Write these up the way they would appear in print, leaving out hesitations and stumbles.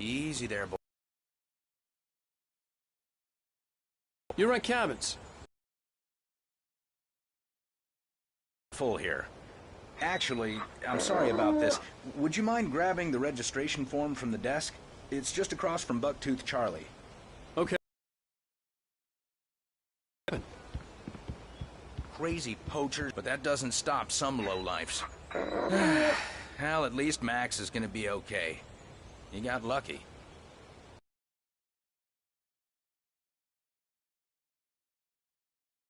Easy there, boy. You rent cabins. Full here. Actually, I'm sorry about this. Would you mind grabbing the registration form from the desk? It's just across from Bucktooth Charlie. Okay. Crazy poachers, but that doesn't stop some lowlifes. Well, at least Max is gonna be okay. You got lucky.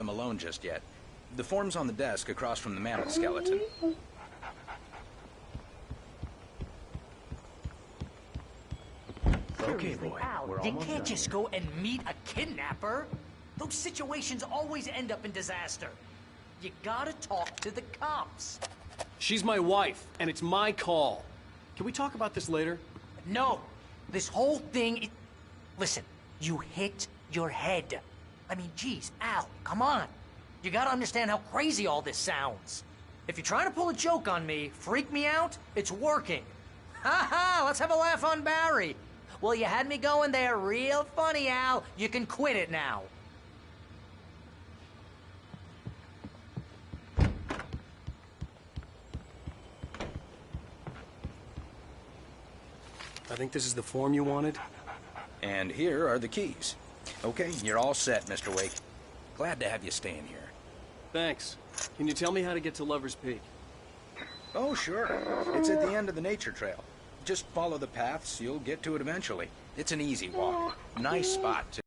I'm alone just yet. The form's on the desk across from the mammoth skeleton. Okay, boy. You can't just go and meet a kidnapper. Those situations always end up in disaster. You gotta talk to the cops. She's my wife, and it's my call. Can we talk about this later? No. This whole thing... Listen, you hit your head. I mean, geez, Al, come on. You gotta understand how crazy all this sounds. If you're trying to pull a joke on me, freak me out, it's working. Ha ha, let's have a laugh on Barry. Well, you had me going there real funny, Al. You can quit it now. I think this is the form you wanted. And here are the keys. Okay, you're all set, Mr. Wake. Glad to have you staying here. Thanks. Can you tell me how to get to Lover's Peak? Oh, sure. It's at the end of the nature trail. Just follow the paths, you'll get to it eventually. It's an easy walk. Nice spot, too.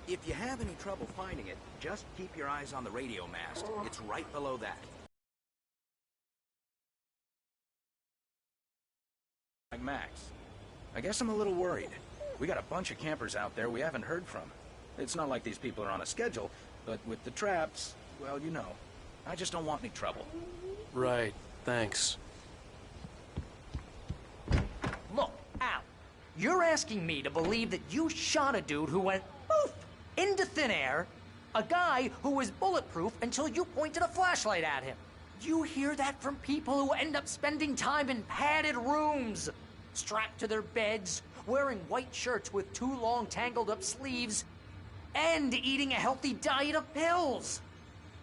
If you have any trouble finding it, just keep your eyes on the radio mast. It's right below that. Like Max. I guess I'm a little worried. We got a bunch of campers out there we haven't heard from. It's not like these people are on a schedule, but with the traps, well, you know. I just don't want any trouble. Right. Thanks. Look, Al, you're asking me to believe that you shot a dude who went poof into thin air, a guy who was bulletproof until you pointed a flashlight at him. You hear that from people who end up spending time in padded rooms, strapped to their beds, wearing white shirts with too long tangled up sleeves, and eating a healthy diet of pills.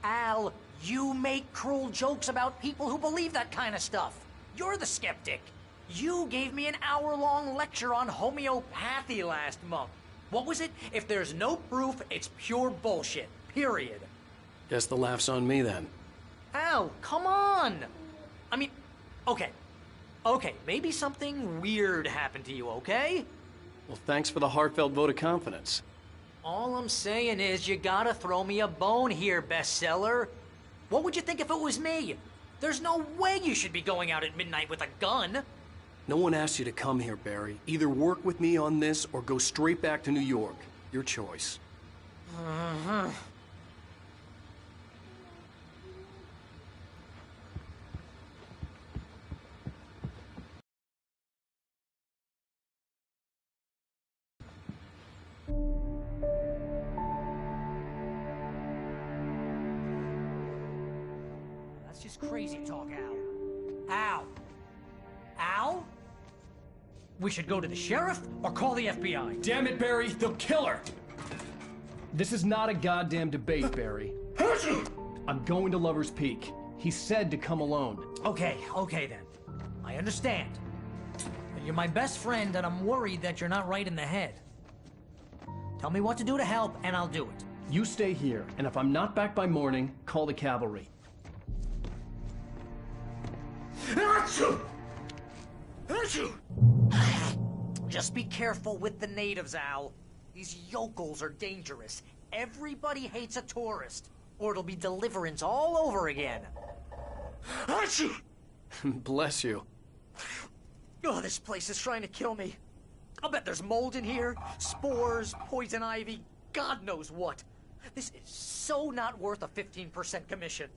Al, you make cruel jokes about people who believe that kind of stuff. You're the skeptic. You gave me an hour-long lecture on homeopathy last month. What was it? If there's no proof, it's pure bullshit. Period. Guess the laugh's on me then. Al, come on! I mean, okay. Okay, maybe something weird happened to you, okay? Well, thanks for the heartfelt vote of confidence. All I'm saying is you gotta throw me a bone here, bestseller. What would you think if it was me? There's no way you should be going out at midnight with a gun. No one asked you to come here, Barry. Either work with me on this or go straight back to New York. Your choice. That's just crazy talk, Al. Al? Al? We should go to the sheriff or call the FBI. Damn it, Barry! They'll kill her! This is not a goddamn debate, Barry. I'm going to Lover's Peak. He said to come alone. Okay then. I understand. You're my best friend, and I'm worried that you're not right in the head. Tell me what to do to help, and I'll do it. You stay here, and if I'm not back by morning, call the cavalry. Just be careful with the natives, Al. These yokels are dangerous. Everybody hates a tourist, or it'll be Deliverance all over again. Bless you. Oh, this place is trying to kill me. I'll bet there's mold in here, spores, poison ivy, God knows what. This is so not worth a 15% commission.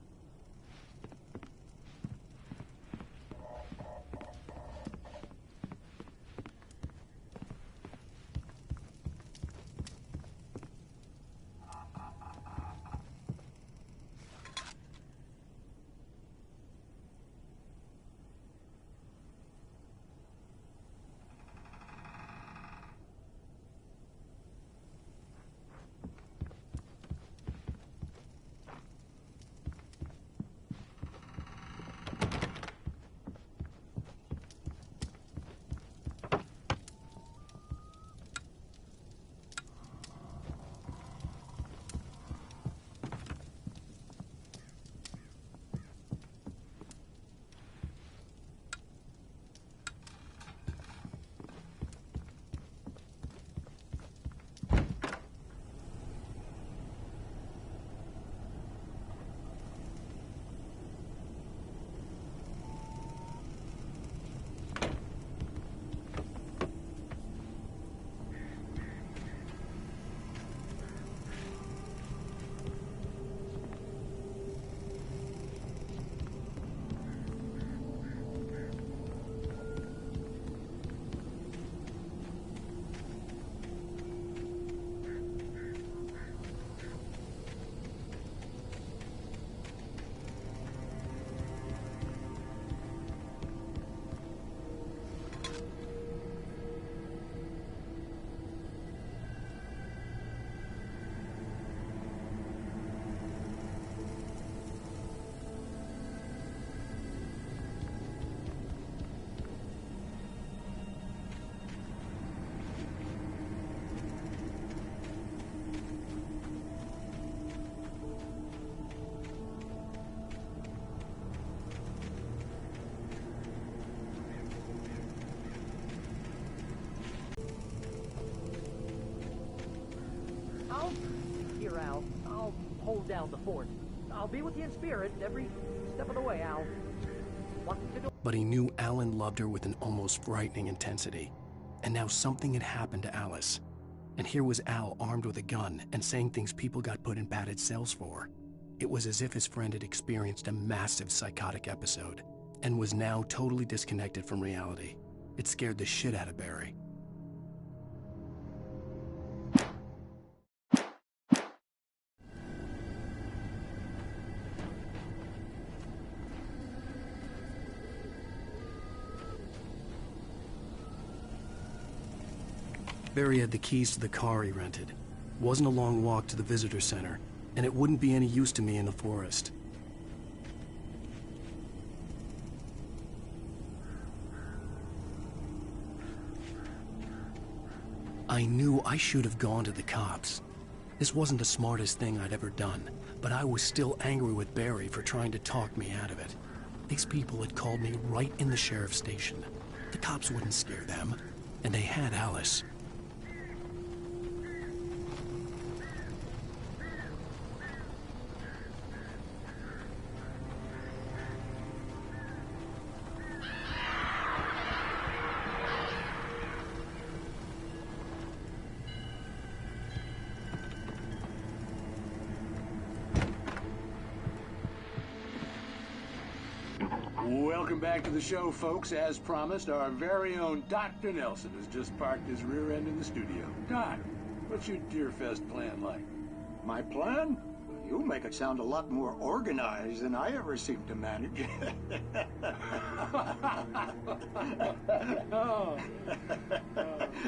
hold down the fort. I'll be with you in spirit every step of the way, Al. What to do? But he knew Alan loved her with an almost frightening intensity. And now something had happened to Alice. And here was Al armed with a gun and saying things people got put in padded cells for. It was as if his friend had experienced a massive psychotic episode and was now totally disconnected from reality. It scared the shit out of Barry. Barry had the keys to the car he rented. Wasn't a long walk to the visitor center, and it wouldn't be any use to me in the forest. I knew I should have gone to the cops. This wasn't the smartest thing I'd ever done, but I was still angry with Barry for trying to talk me out of it. These people had called me right in the sheriff's station. The cops wouldn't scare them, and they had Alice. Welcome back to the show, folks. As promised, our very own Dr. Nelson has just parked his rear end in the studio. Doc, what's your Deerfest plan like? My plan? You make it sound a lot more organized than I ever seem to manage.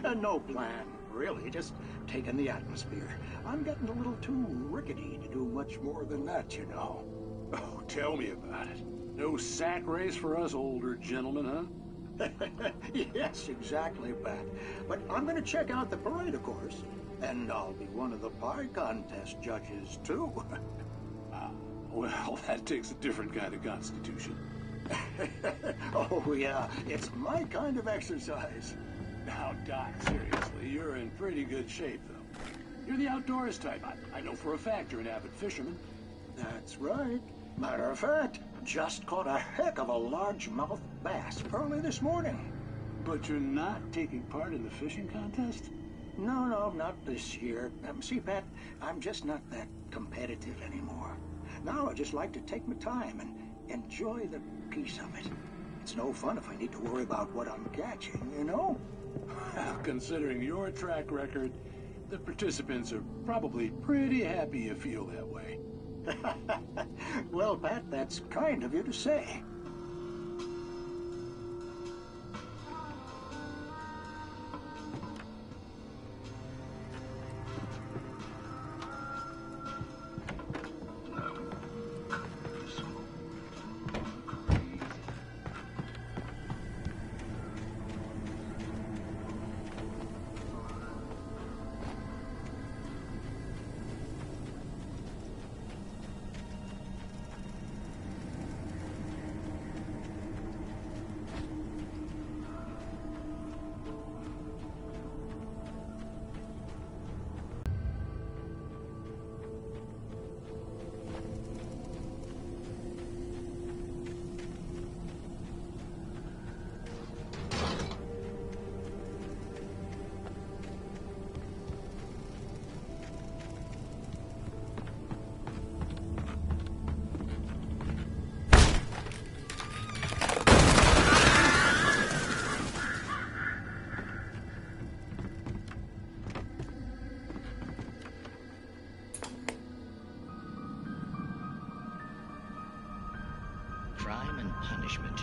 No plan, really. Just taking the atmosphere. I'm getting a little too rickety to do much more than that, you know. Oh, tell me about it. No sack race for us older gentlemen, huh? Yes, exactly, Pat. But I'm going to check out the parade, of course. And I'll be one of the pie contest judges, too. Well, that takes a different kind of constitution. Oh, yeah. It's my kind of exercise. Now, Doc, seriously, you're in pretty good shape, though. You're the outdoors type. I know for a fact you're an avid fisherman. That's right. Matter of fact, just caught a heck of a largemouth bass early this morning. But you're not taking part in the fishing contest? No, not this year. See, Pat, I'm just not that competitive anymore. Now I just like to take my time and enjoy the peace of it. It's no fun if I need to worry about what I'm catching, you know? Well, considering your track record, the participants are probably pretty happy you feel that way. Well, Pat, that's kind of you to say. Crime and punishment.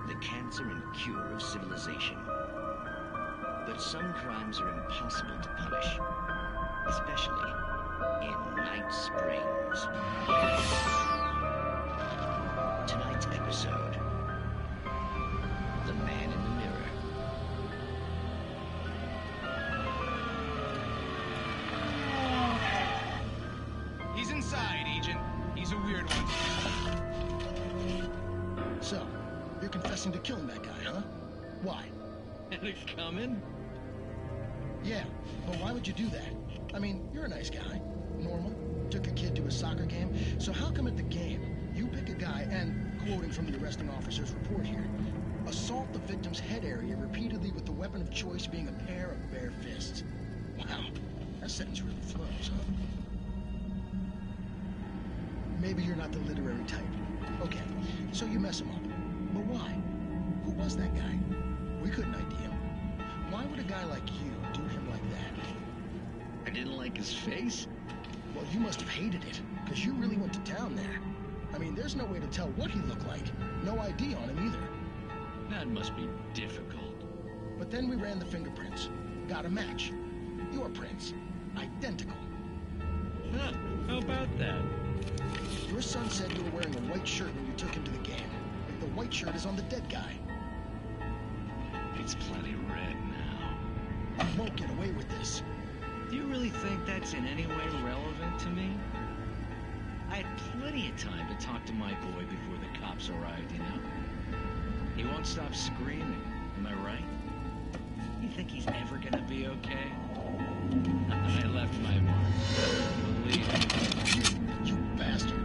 The cancer and cure of civilization. But some crimes are impossible to punish, especially in Night Springs. Tonight's episode, The Man in the Mirror. He's inside, Agent. He's a weird one. So, you're confessing to killing that guy, huh? Why? Alex coming? Yeah, but why would you do that? I mean, you're a nice guy. normal? Took a kid to a soccer game? So how come at the game, you pick a guy and, quoting from the arresting officer's report here, assault the victim's head area repeatedly with the weapon of choice being a pair of bare fists? Wow, that sentence really flows, huh? Maybe you're not the literary type. Okay, so you mess him up. But why? Who was that guy? We couldn't ID him. Why would a guy like you do him like that? I didn't like his face? Well, you must have hated it, because you really went to town there. I mean, there's no way to tell what he looked like. No ID on him either. That must be difficult. But then we ran the fingerprints. Got a match. Your prints. Identical. Huh, how about that? Your son said you were wearing a white shirt when you took him to the game. The white shirt is on the dead guy. It's plenty red now. You won't get away with this. Do you really think that's in any way relevant to me? I had plenty of time to talk to my boy before the cops arrived, you know? He won't stop screaming, am I right? You think he's ever gonna be okay? I left my mark. Believe me. You bastard.